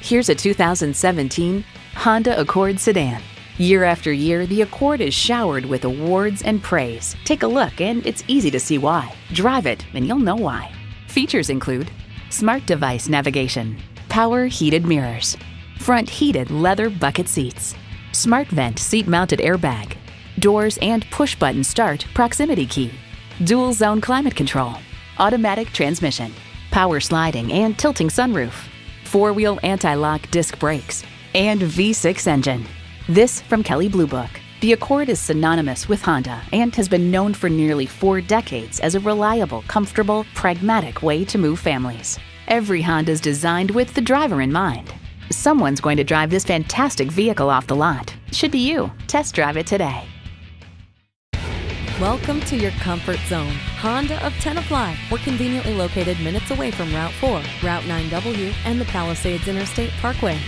Here's a 2017 Honda Accord sedan. Year after year, the Accord is showered with awards and praise. Take a look and it's easy to see why. Drive it and you'll know why. Features include smart device navigation, power heated mirrors, front heated leather bucket seats, smart vent seat mounted airbag, doors and push button start proximity key, dual zone climate control, automatic transmission, power sliding and tilting sunroof, four-wheel anti-lock disc brakes, and V6 engine. This from Kelley Blue Book. The Accord is synonymous with Honda and has been known for nearly 4 decades as a reliable, comfortable, pragmatic way to move families. Every Honda is designed with the driver in mind. Someone's going to drive this fantastic vehicle off the lot. Should be you. Test drive it today. Welcome to your comfort zone. Honda of Tenafly. We're conveniently located minutes away from Route 4, Route 9W, and the Palisades Interstate Parkway.